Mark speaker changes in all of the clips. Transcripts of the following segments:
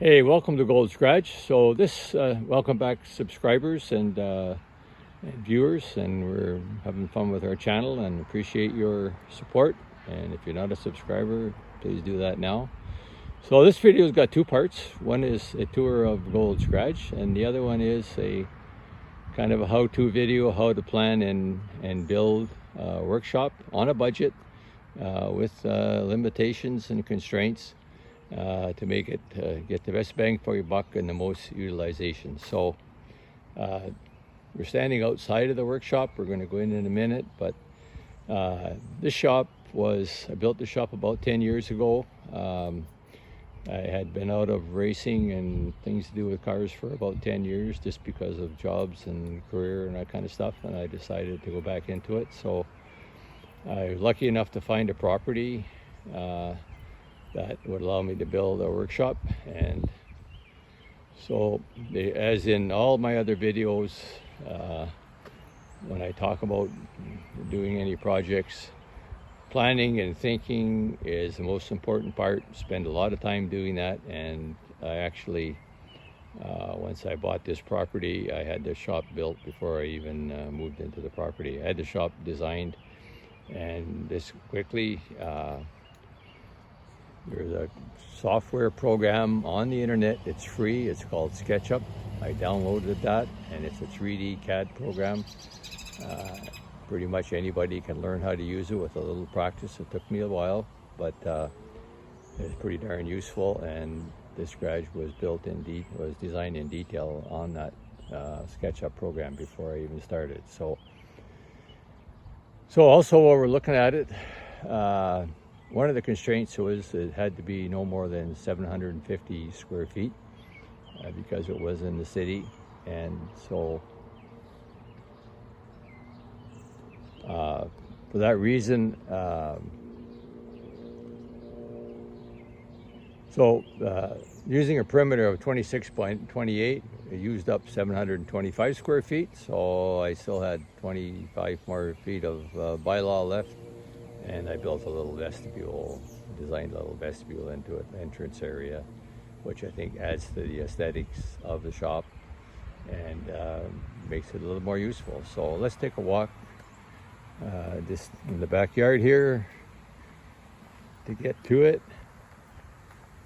Speaker 1: Hey, welcome to Gold Scratch. So welcome back subscribers and viewers, and we're having fun with our channel and appreciate your support. And if you're not a subscriber, please do that now. So this video's got two parts. One is a tour of Gold Scratch, and the other one is a kind of a how-to video, how to plan and build a workshop on a budget with limitations and constraints. To make it get the best bang for your buck and the most utilization. So we're standing outside of the workshop. We're going to go in a minute, but this shop I built the shop about 10 years ago. I had been out of racing and things to do with cars for about 10 years just because of jobs and career and that kind of stuff, and I decided to go back into it. So I was lucky enough to find a property that would allow me to build a workshop. And so as in all my other videos, when I talk about doing any projects, planning and thinking is the most important part. Spend a lot of time doing that. And I actually, once I bought this property, I had the shop built before I even moved into the property. I had the shop designed, and this quickly there's a software program on the internet. It's free. It's called SketchUp. I downloaded that, and it's a 3D CAD program. Pretty much anybody can learn how to use it with a little practice. It took me a while, but it's pretty darn useful. And this garage was designed in detail on that SketchUp program before I even started. So also while we're looking at it, one of the constraints was it had to be no more than 750 square feet because it was in the city. And so for that reason, using a perimeter of 26.28, it used up 725 square feet. So I still had 25 more feet of bylaw left. And I built a little vestibule, designed a little vestibule into an entrance area, which I think adds to the aesthetics of the shop and makes it a little more useful. So let's take a walk just in the backyard here to get to it.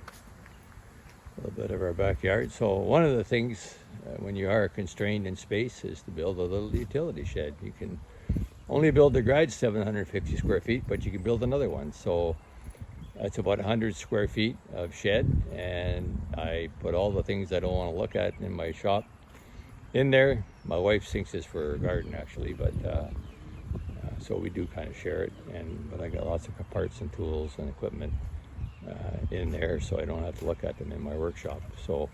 Speaker 1: A little bit of our backyard. So one of the things when you are constrained in space is to build a little utility shed. You can only build the garage 750 square feet, but you can build another one. So that's about 100 square feet of shed, and I put all the things I don't want to look at in my shop in there. My wife thinks it's for her garden actually, but so we do kind of share it. But I got lots of parts and tools and equipment in there, so I don't have to look at them in my workshop. So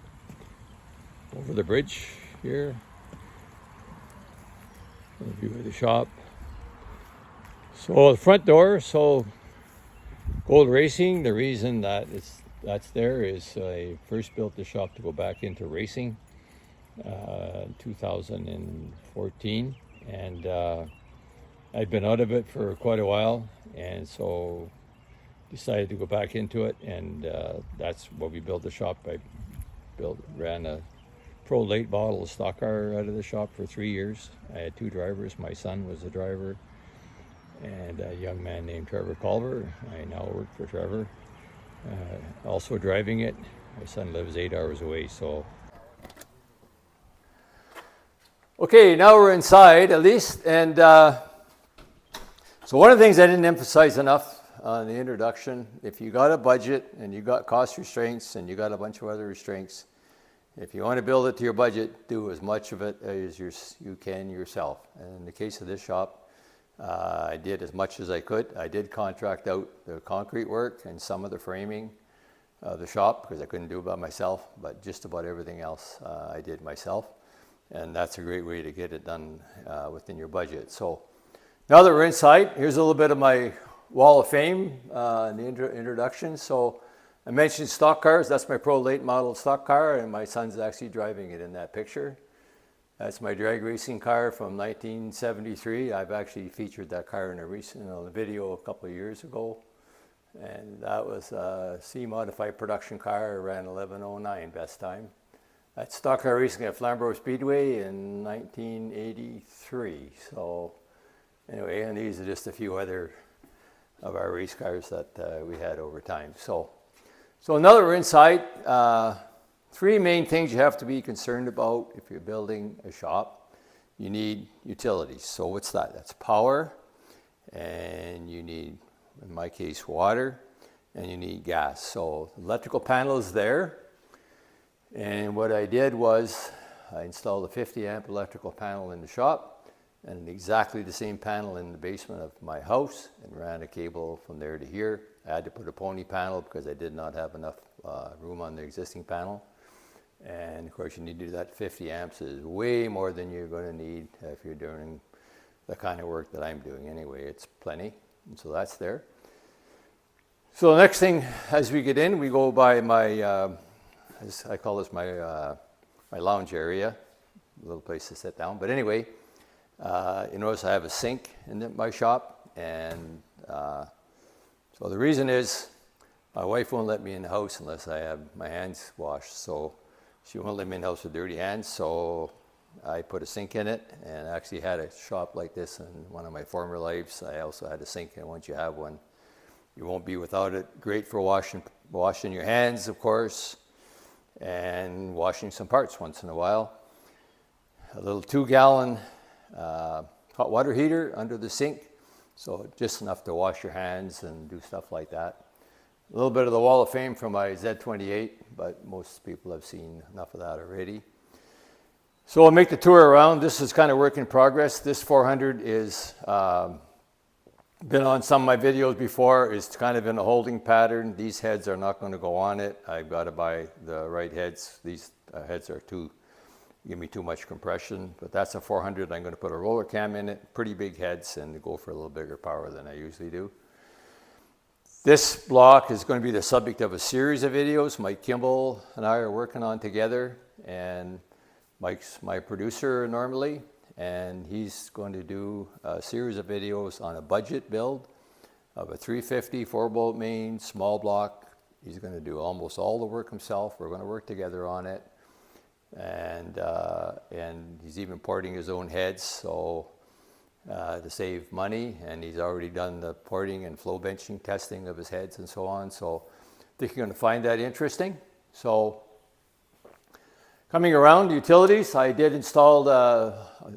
Speaker 1: over the bridge here, a view of the shop. So the front door, Gold Racing, the reason that that's there is I first built the shop to go back into racing 2014, and I'd been out of it for quite a while, and so decided to go back into it, and that's what we built the shop. I ran a pro late model stock car out of the shop for 3 years. I had two drivers. My son was the driver, and a young man named Trevor Culver. I now work for Trevor, also driving it. My son lives 8 hours away. So okay, now we're inside at least. And so one of the things I didn't emphasize enough on the introduction, if you got a budget and you got cost restraints and you got a bunch of other restraints, if you want to build it to your budget, do as much of it as you can yourself. And in the case of this shop, I did as much as I could. I did contract out the concrete work and some of the framing of the shop because I couldn't do it by myself, but just about everything else I did myself. And that's a great way to get it done within your budget. So now that we're inside, here's a little bit of my wall of fame in the introduction. So I mentioned stock cars. That's my pro late model stock car, and my son's actually driving it in that picture. That's my drag racing car from 1973. I've actually featured that car in a recent video a couple of years ago. And that was a C-modified production car. I ran 11:09 best time. At stock car racing at Flamborough Speedway in 1983. So anyway, and these are just a few other of our race cars that we had over time. So now that we're inside, three main things you have to be concerned about if you're building a shop. You need utilities. So what's that? That's power, and you need, in my case, water, and you need gas. So the electrical panel is there. And what I did was I installed a 50 amp electrical panel in the shop and exactly the same panel in the basement of my house, and ran a cable from there to here. I had to put a pony panel because I did not have enough room on the existing panel. And of course you need to do that. 50 amps is way more than you're going to need if you're doing the kind of work that I'm doing anyway. It's plenty, and so that's there. So the next thing, as we get in, we go by my I call this my lounge area, a little place to sit down. But anyway, you notice I have a sink in my shop, and so the reason is my wife won't let me in the house unless I have my hands washed. So she won't let me in the house with dirty hands. So I put a sink in it, and I actually had a shop like this in one of my former lives. I also had a sink, and once you have one, you won't be without it. Great for washing your hands, of course, and washing some parts once in a while. A little 2-gallon hot water heater under the sink, so just enough to wash your hands and do stuff like that. A little bit of the wall of fame from my Z28, but most people have seen enough of that already. So I'll make the tour around. This is kind of work in progress. This 400 is been on some of my videos before. It's kind of in a holding pattern. These heads are not going to go on it. I've got to buy the right heads. These heads are give me too much compression, but that's a 400. I'm going to put a roller cam in it, pretty big heads, and go for a little bigger power than I usually do. This block is going to be the subject of a series of videos Mike Kimball and I are working on together, and Mike's my producer normally, and he's going to do a series of videos on a budget build of a 350 4-bolt main, small block. He's going to do almost all the work himself. We're going to work together on it, and he's even porting his own heads, so to save money, and he's already done the porting and flow benching testing of his heads and so on. So I think you're going to find that interesting. So coming around utilities, I did install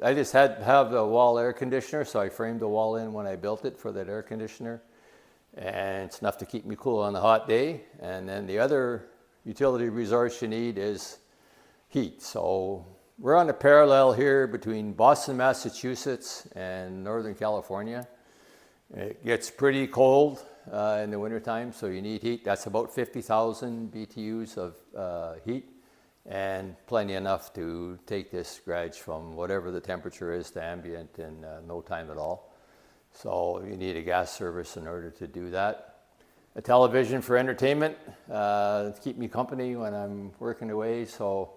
Speaker 1: I just had to have the wall air conditioner, so I framed the wall in when I built it for that air conditioner, and it's enough to keep me cool on a hot day. And then the other utility resource you need is heat. So we're on a parallel here between Boston, Massachusetts and Northern California. It gets pretty cold in the wintertime, so you need heat. That's about 50,000 BTUs of heat, and plenty enough to take this garage from whatever the temperature is to ambient in no time at all. So you need a gas service in order to do that. A television for entertainment to keep me company when I'm working away. So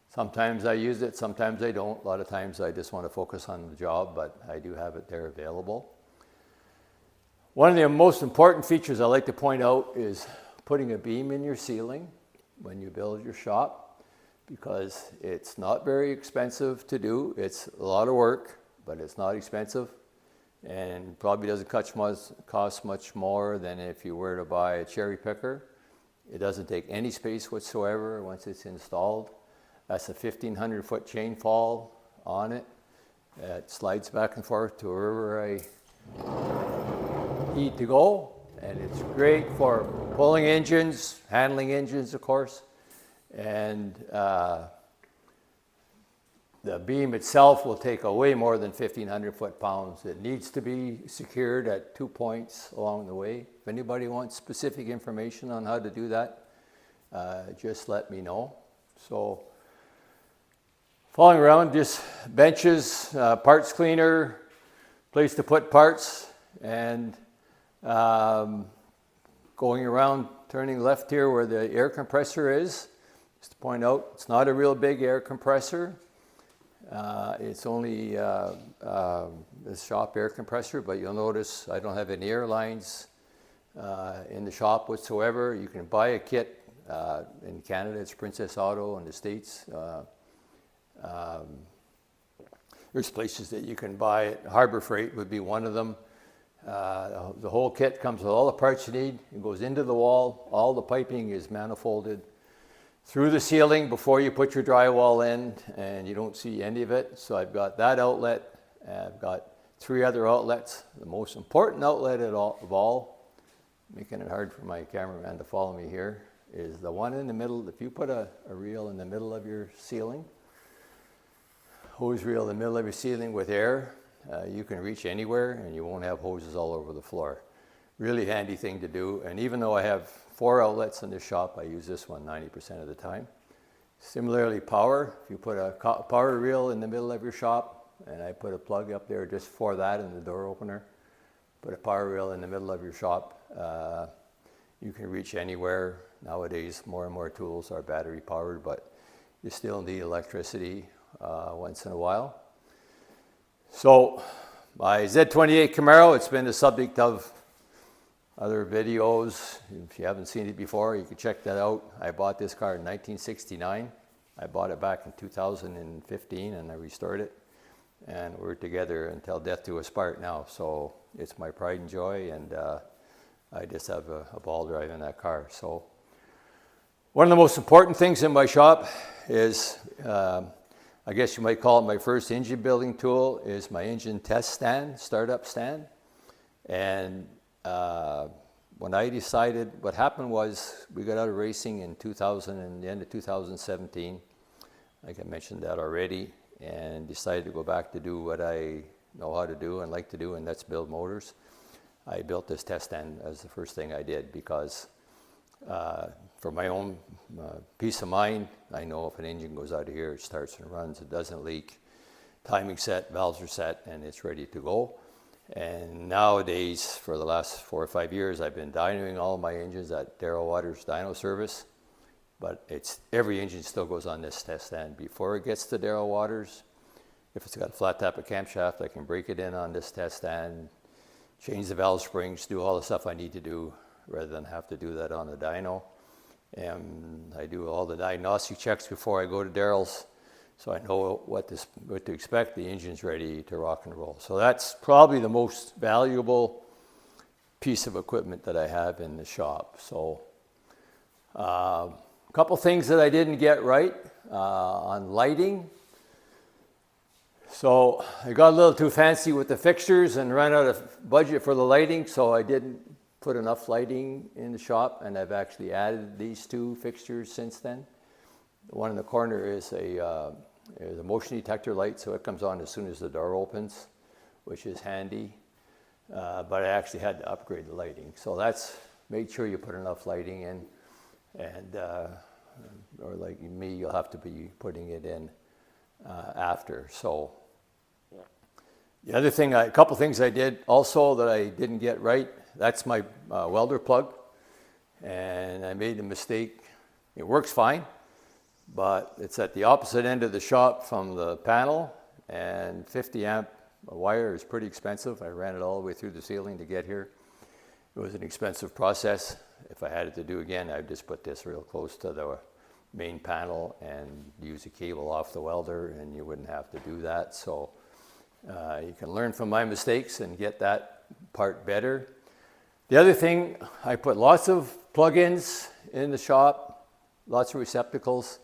Speaker 1: sometimes I use it, sometimes I don't. A lot of times I just want to focus on the job, but I do have it there available. One of the most important features I like to point out is putting a beam in your ceiling when you build your shop, because it's not very expensive to do. It's a lot of work, but it's not expensive, and probably doesn't cost much more than if you were to buy a cherry picker. It doesn't take any space whatsoever once it's installed. That's a 1,500 foot chain fall on it. It slides back and forth to wherever I need to go, and it's great for pulling engines, handling engines, of course. And the beam itself will take way more than 1,500 foot-pounds. It needs to be secured at 2 points along the way. If anybody wants specific information on how to do that, just let me know. So following around, just benches, parts cleaner, place to put parts, and going around, turning left here where the air compressor is. Just to point out, it's not a real big air compressor. It's only a shop air compressor, but you'll notice I don't have any air lines
Speaker 2: in the shop whatsoever. You can buy a kit. In Canada, it's Princess Auto. In the States, there's places that you can buy it. Harbor Freight would be one of them. The whole kit comes with all the parts you need. It goes into the wall. All the piping is manifolded through the ceiling before you put your drywall in, and you don't see any of it. So I've got that outlet. I've got 3 other outlets. The most important outlet of all, making it hard for my cameraman to follow me here, is the one in the middle. If you put a reel in the middle of your ceiling, hose reel in the middle of your ceiling with air, you can reach anywhere and you won't have hoses all over the floor. Really handy thing to do. And even though I have 4 outlets in the shop, I use this one 90% of the time. Similarly, power. If you put a power reel in the middle of your shop, and I put a plug up there just for that in the door opener, put a power reel in the middle of your shop, you can reach anywhere. Nowadays, more and more tools are battery powered, but you still need electricity once in a while. So my Z28 Camaro, it's been the subject of other videos. If you haven't seen it before, you can check that out. I bought this car in 1969. I bought it back in 2015 and I restored it. And we're together until death do us part now. So it's my pride and joy, and I just have a ball driving that car. So one of the most important things in my shop is, I guess you might call it my first engine building tool, is my engine test stand, startup stand. And when I decided, what happened was we got out of racing in the end of 2017. Like I mentioned that already, and decided to go back to do what I know how to do and like to do, and that's build motors. I built this test stand as the first thing I did because for my own peace of mind, I know if an engine goes out of here, it starts and runs, it doesn't leak, timing set, valves are set, and it's ready to go. And nowadays, for the last 4 or 5 years, I've been dynoing all of my engines at Darrell Waters Dyno Service. But every engine still goes on this test stand before it gets to Darrell Waters. If it's got a flat tappet camshaft, I can break it in on this test stand, change the valve springs, do all the stuff I need to do rather than have to do that on the dyno. And I do all the diagnostic checks before I go to Darrell's, so I know what to expect. The engine's ready to rock and roll. So that's probably the most valuable piece of equipment that I have in the shop. So couple things that I didn't get right on lighting. So I got a little too fancy with the fixtures and ran out of budget for the lighting, so I didn't put enough lighting in the shop, and I've actually added these 2 fixtures since then. The one in the corner is a motion detector light, so it comes on as soon as the door opens, which is handy. But I actually had to upgrade the lighting. So that's, make sure you put enough lighting in. And or like me, you'll have to be putting it in after. So the other thing, a couple things I did also that I didn't get right. That's my welder plug, and I made a mistake. It works fine, but it's at the opposite end of the shop from the panel, and 50 amp wire is pretty expensive. I ran it all the way through the ceiling to get here. It was an expensive process. If I had it to do again, I'd just put this real close to the main panel and use a cable off the welder, and you wouldn't have to do that. So you can learn from my mistakes and get that part better. The other thing, I put lots of plug-ins in the shop, lots of receptacles,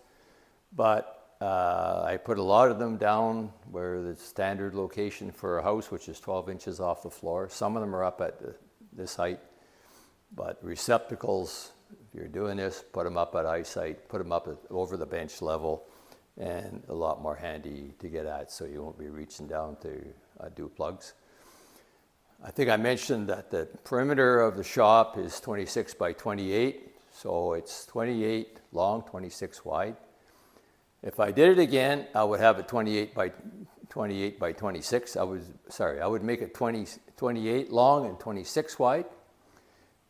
Speaker 2: but I put a lot of them down where the standard location for a house, which is 12 inches off the floor. Some of them are up at this height. But receptacles, if you're doing this, put them up at eyesight, put them up over the bench level, and a lot more handy to get at, so you won't be reaching down to do plugs. I think I mentioned that the perimeter of the shop is 26 by 28, so it's 28 long, 26 wide. If I did it again, I would have it 28 by 26. I would make it 28 long and 26 wide.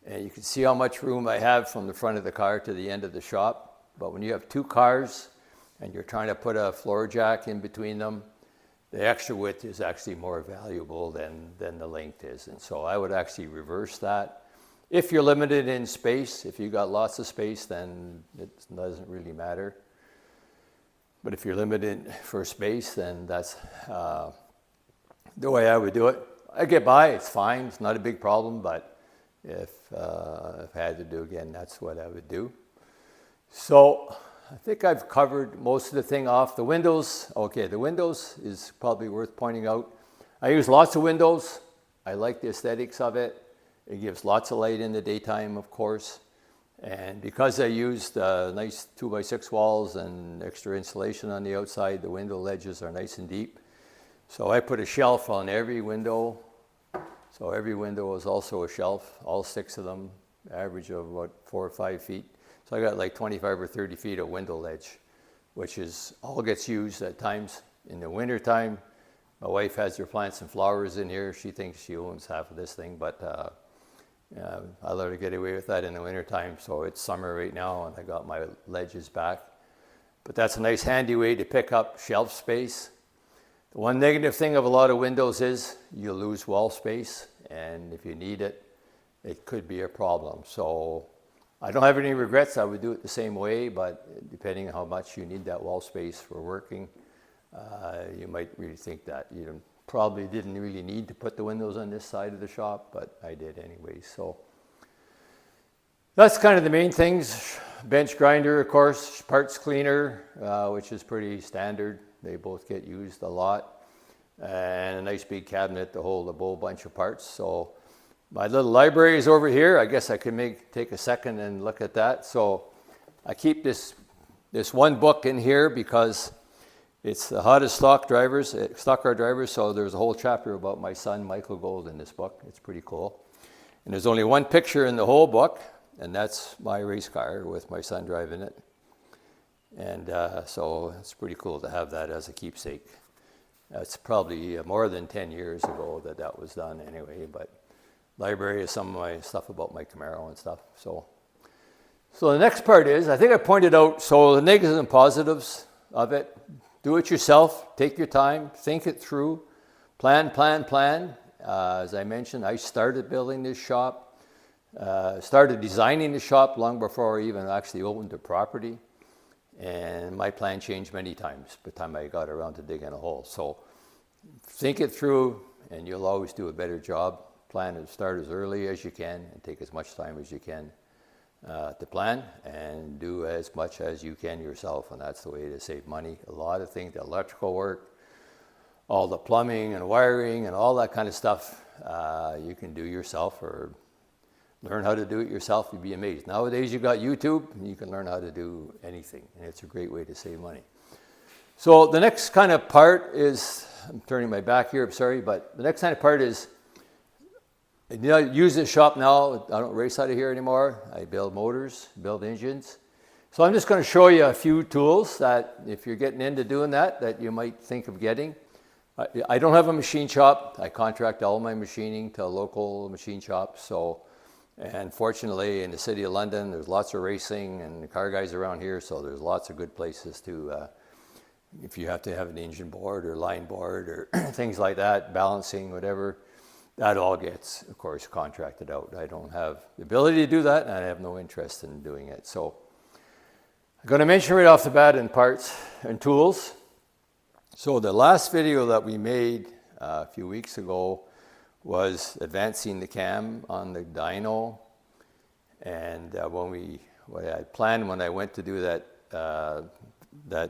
Speaker 2: And you can see how much room I have from the front of the car to the end of the shop. But when you have 2 cars and you're trying to put a floor jack in between them, the extra width is actually more valuable than the length is. And so I would actually reverse that If you're limited in space, if you got lots of space, then it doesn't really matter. But if you're limited for space, then that's the way I would do it. I get by, it's fine, it's not a big problem, but if I had to do again, that's what I would do. So I think I've covered most of the thing off. The windows, okay, the windows is probably worth pointing out. I use lots of windows. I like the aesthetics of it. It gives lots of light in the daytime, of course. And because I used nice 2x6 walls and extra insulation on the outside, the window ledges are nice and deep. So I put a shelf on every window. So every window is also a shelf, all 6 of them, average of about 4 or 5 feet. So I got like 25 or 30 feet of window ledge, which is all gets used at times in the winter time. My wife has her plants and flowers in here. She thinks she owns half of this thing, but I let her get away with that in the winter time. So it's summer right now and I got my ledges back. But that's a nice handy way to pick up shelf space. The one negative thing of a lot of windows is you lose wall space, and if you need it, it could be a problem. So I don't have any regrets. I would do it the same way, but depending on how much you need that wall space for working, you might really think that you probably didn't really need to put the windows on this side of the shop, but I did anyway. So that's kind of the main things. Bench grinder, of course, parts cleaner, which is pretty standard. They both get used a lot. And a nice big cabinet to hold a whole bunch of parts. So my little library is over here. I guess I could take a second and look at that. So I keep this one book in here because it's the hottest stock car drivers. So there's a whole chapter about my son, Michael Gold, in this book. It's pretty cool. And there's only one picture in the whole book, and that's my race car with my son driving it. And so it's pretty cool to have that as a keepsake. It's probably more than 10 years ago that was done anyway, but library is some of my stuff about my Camaro and stuff. So the next part is, I think I pointed out, so the negatives and positives of it. Do it yourself, take your time, think it through, plan. As I mentioned, I started building this shop, started designing the shop long before I even actually owned the property. And my plan changed many times by the time I got around to digging a hole. So think it through and you'll always do a better job. Plan to start as early as you can and take as much time as you can to plan, and do as much as you can yourself, and that's the way to save money. A lot of things, the electrical work, all the plumbing and wiring and all that kind of stuff, you can do yourself or learn how to do it yourself. You'd be amazed. Nowadays you got YouTube, and you can learn how to do anything, and it's a great way to save money. So the next kind of part is, I'm turning my back here, I'm sorry, but the next kind of part is, I use this shop now. I don't race out of here anymore. I build motors, build engines. So I'm just going to show you a few tools that if you're getting into doing that you might think of getting. I don't have a machine shop. I contract all my machining to a local machine shop. So, and fortunately in the city of London, there's lots of racing and car guys around here. So there's lots of good places to, if you have to have an engine board or line board or things like that, balancing, whatever. That all gets, of course, contracted out. I don't have the ability to do that, and I have no interest in doing it. So I'm going to mention right off the bat in parts and tools. So the last video that we made a few weeks ago was advancing the cam on the dyno. And what I planned when I went to do that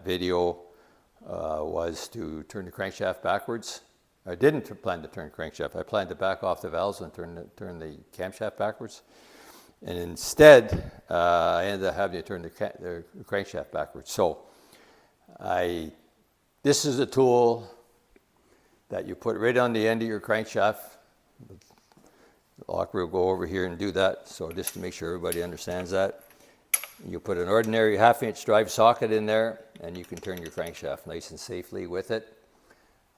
Speaker 2: video was to turn the crankshaft backwards. I didn't plan to turn crankshaft. I planned to back off the valves and turn the camshaft backwards. And instead, I ended up having to turn the crankshaft backwards. So this is a tool that you put right on the end of your crankshaft. The locker will go over here and do that. So just to make sure everybody understands that. You put an ordinary 1/2-inch drive socket in there, and you can turn your crankshaft nice and safely with it.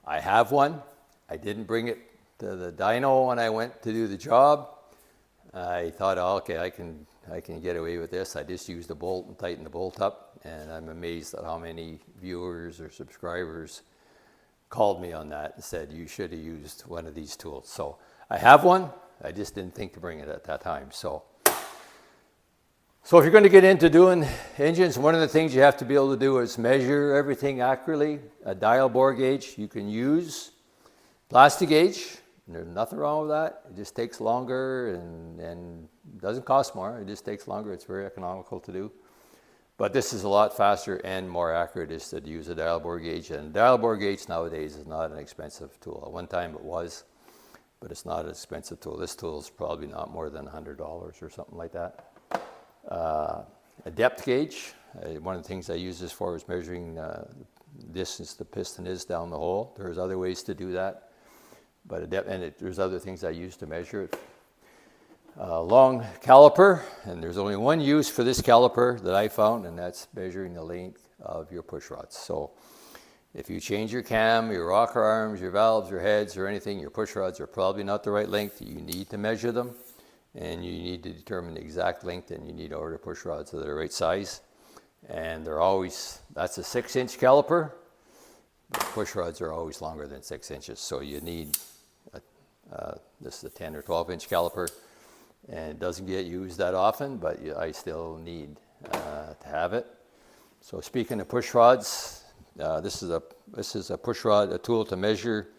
Speaker 2: I have one. I didn't bring it to the dyno when I went to do the job. I thought, oh, okay, I can get away with this. I just used a bolt and tightened the bolt up, and I'm amazed at how many viewers or subscribers called me on that and said, you should have used one of these tools. So I have one. I just didn't think to bring it at that time. So if you're going to get into doing engines, one of the things you have to be able to do is measure everything accurately. A dial bore gauge, you can use plastic gauge. There's nothing wrong with that. It just takes longer and doesn't cost more. It just takes longer. It's very economical to do. But this is a lot faster and more accurate is to use a dial bore gauge. And dial bore gauge nowadays is not an expensive tool. At one time it was, but it's not an expensive tool. This tool is probably not more than $100 or something like that. A depth gauge. One of the things I use this for is measuring the distance the piston is down the hole. There's other ways to do that. But there's other things I use to measure it. Long caliper, and there's only one use for this caliper that I found, and that's measuring the length of your push rods. So if you change your cam, your rocker arms, your valves, your heads, or anything, your push rods are probably not the right length. You need to measure them, and you need to determine the exact length, and you need to order push rods that are the right size. And that's a 6-inch caliper. Push rods are always longer than 6 inches, so you need this is a 10 or 12-inch caliper, and it doesn't get used that often, but I still need to have it. So speaking of push rods, this is a push rod, a tool to measure.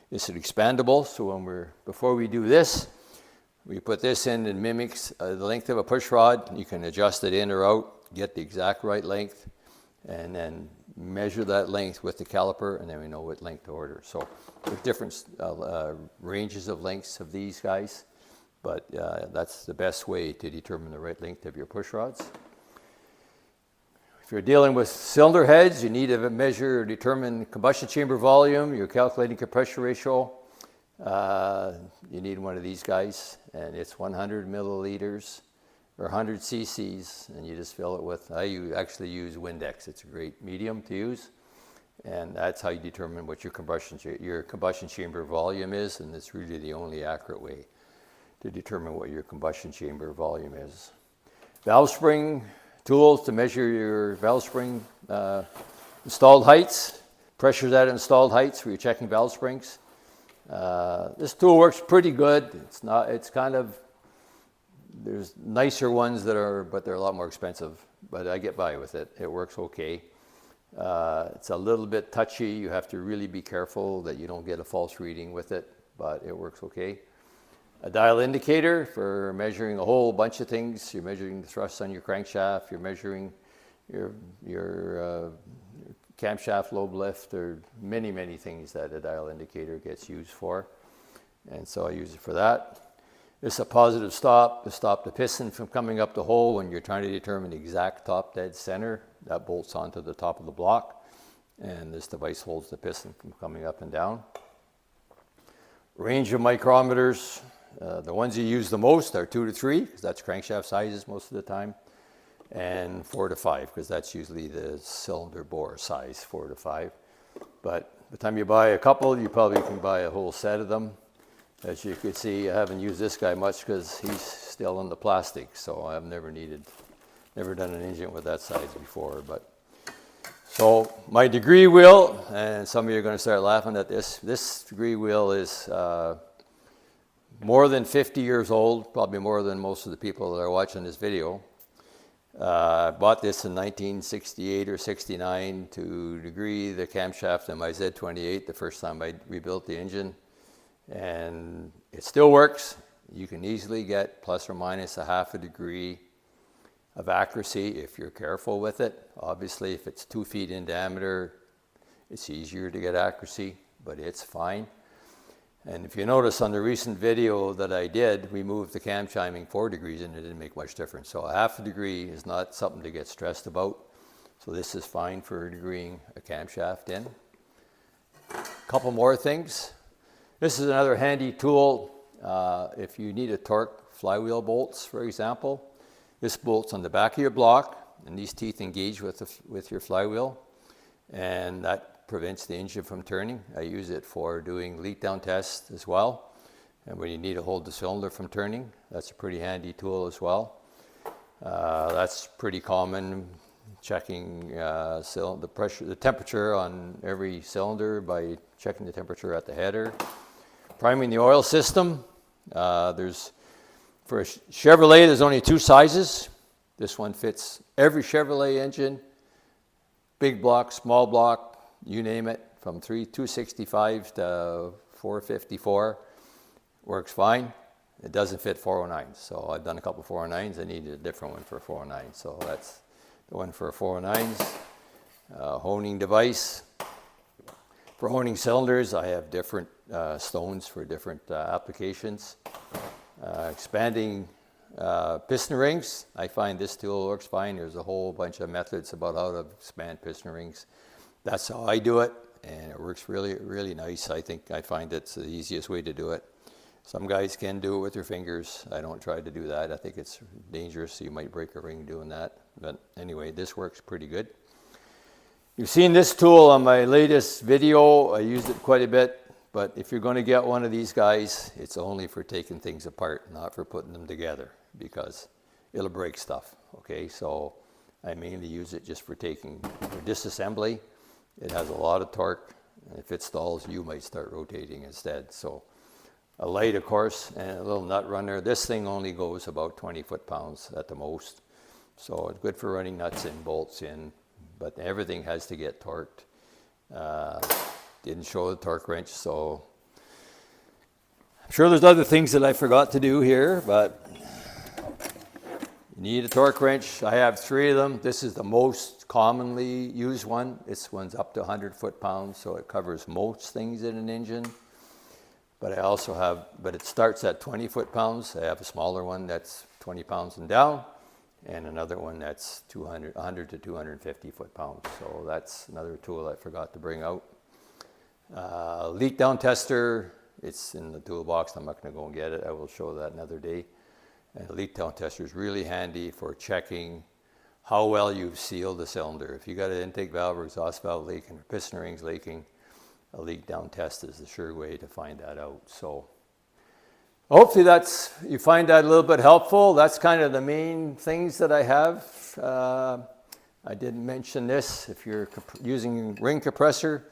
Speaker 2: It's an expandable, so before we do this, we put this in and mimics the length of a push rod. You can adjust it in or out, get the exact right length, and then measure that length with the caliper, and then we know what length to order. So there's different ranges of lengths of these guys, but that's the best way to determine the right length of your push rods. If you're dealing with cylinder heads, you need to measure or determine combustion chamber volume. You're calculating compression ratio. You need one of these guys, and it's 100 milliliters or 100 cc's, and you just fill it with, actually use Windex. It's a great medium to use, and that's how you determine what your combustion chamber volume is, and it's really the only accurate way to determine what your combustion chamber volume is. Valve spring tools to measure your valve spring installed heights, pressures at installed heights for your checking valve springs. This tool works pretty good. There's nicer ones but they're a lot more expensive, but I get by with it. It works okay. It's a little bit touchy. You have to really be careful that you don't get a false reading with it, but it works okay. A dial indicator for measuring a whole bunch of things. You're measuring the thrust on your crankshaft. You're measuring your camshaft lobe lift. There are many, many things that a dial indicator gets used for, and so I use it for that. It's a positive stop to stop the piston from coming up the hole when you're trying to determine the exact top dead center. That bolts onto the top of the block, and this device holds the piston from coming up and down. Range of micrometers. The ones you use the most are 2 to 3, because that's crankshaft sizes most of the time, and 4 to 5, because that's usually the cylinder bore size, 4 to 5. But by the time you buy a couple, you probably can buy a whole set of them. As you can see, I haven't used this guy much because he's still in the plastic, so I've never done an engine with that size before. But so my degree wheel, and some of you are going to start laughing at this degree wheel is more than 50 years old, probably more than most of the people that are watching this video. I bought this in 1968 or 69 to degree the camshaft in my Z28 the first time I rebuilt the engine. And it still works. You can easily get plus or minus a half a degree of accuracy if you're careful with it. Obviously, if it's 2 feet in diameter, it's easier to get accuracy, but it's fine. And if you notice on the recent video that I did, we moved the cam chiming 4 degrees and it didn't make much difference. So a half a degree is not something to get stressed about. So this is fine for degreeing a camshaft in. A couple more things. This is another handy tool if you need to torque flywheel bolts, for example. This bolts on the back of your block, and these teeth engage with your flywheel, and that prevents the engine from turning. I use it for doing leak down tests as well, and when you need to hold the cylinder from turning, that's a pretty handy tool as well. That's pretty common, checking the pressure, the temperature on every cylinder by checking the temperature at the header. Priming the oil system. For a Chevrolet, there's only two sizes. This one fits every Chevrolet engine, big block, small block, you name it, from 265 to 454, works fine. It doesn't fit 409s, so I've done a couple 409s. I needed a different one for 409, so that's the one for 409s. Honing device. For honing cylinders, I have different stones for different applications. Expanding piston rings, I find this tool works fine. There's a whole bunch of methods about how to expand piston rings. That's how I do it, and it works really, really nice. I find it's the easiest way to do it. Some guys can do it with their fingers. I don't try to do that. I think it's dangerous. You might break a ring doing that. But anyway, this works pretty good. You've seen this tool on my latest video. I used it quite a bit. But if you're going to get one of these guys, it's only for taking things apart, not for putting them together, because it'll break stuff. Okay, so I mainly use it just for disassembly. It has a lot of torque, and if it stalls, you might start rotating instead. So a light, of course, and a little nut runner. This thing only goes about 20 foot-pounds at the most. So it's good for running nuts in, bolts in, but everything has to get torqued. Didn't show the torque wrench, so I'm sure there's other things that I forgot to do here, but you need a torque wrench. I have 3 of them. This is the most commonly used one. This one's up to 100 foot-pounds, so it covers most things in an engine. But I also have, but it starts at 20 foot-pounds. I have a smaller one that's 20 pounds and down, and another one that's 100 to 250 foot-pounds. So that's another tool I forgot to bring out. Leak down tester, it's in the toolbox. I'm not going to go and get it. I will show that another day. And a leak down tester is really handy for checking how well you've sealed the cylinder. If you got an intake valve or exhaust valve leaking or piston rings leaking, a leak down test is the sure way to find that out. So hopefully you find that a little bit helpful. That's kind of the main things that I have. I didn't mention this. If you're using ring compressor,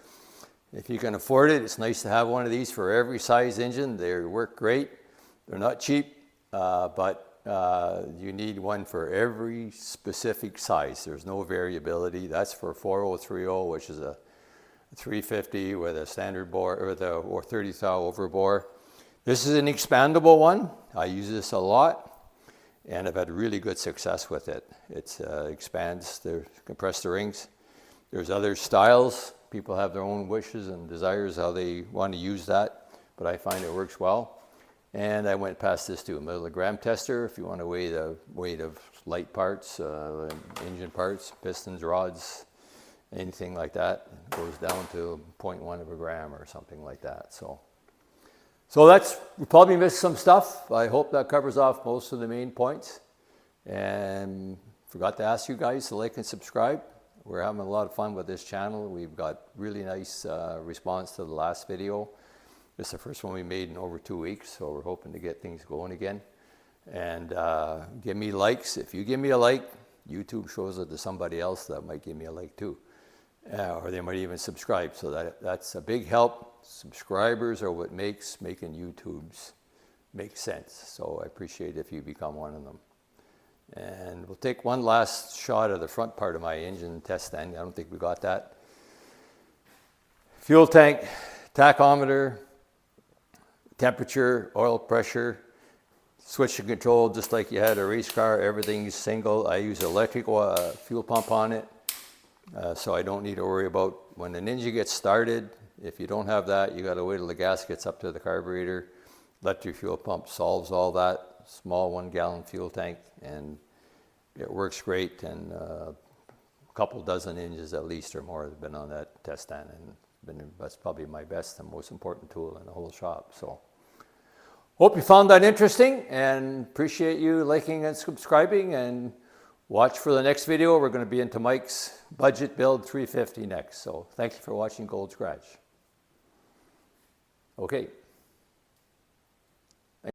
Speaker 2: if you can afford it, it's nice to have one of these for every size engine. They work great. They're not cheap, but you need one for every specific size. There's no variability. That's for 4030, which is a 350 with a standard bore or 30 thou over bore. This is an expandable one. I use this a lot, and I've had really good success with it. It expands the compress the rings. There's other styles. People have their own wishes and desires how they want to use that, but I find it works well. And I went past this to a milligram tester if you want to weigh the weight of light parts, engine parts, pistons, rods, anything like that. It goes down to 0.1 of a gram or something like that. So we probably missed some stuff. I hope that covers off most of the main points. And forgot to ask you guys to like and subscribe. We're having a lot of fun with this channel. We've got really nice response to the last video. This is the first one we made in over 2 weeks, so we're hoping to get things going again. And give me likes. If you give me a like, YouTube shows it to somebody else that might give me a like too. Or they might even subscribe, so that's a big help. Subscribers are what makes making YouTubes make sense. So I appreciate if you become one of them. And we'll take one last shot of the front part of my engine test stand. I don't think we got that. Fuel tank, tachometer, temperature, oil pressure, switch to control just like you had a race car. Everything's single. I use electrical fuel pump on it, so I don't need to worry about when an engine gets started. If you don't have that, you got to wait till the gas gets up to the carburetor. Electric fuel pump solves all that. Small 1 gallon fuel tank, and it works great. And a couple dozen engines at least or more have been on that test stand, and that's probably my best and most important tool in the whole shop. So hope you found that interesting, and appreciate you liking and subscribing, and watch for the next video. We're going to be into Mike's budget build 350 next. So thank you for watching Gold's Garage. Okay.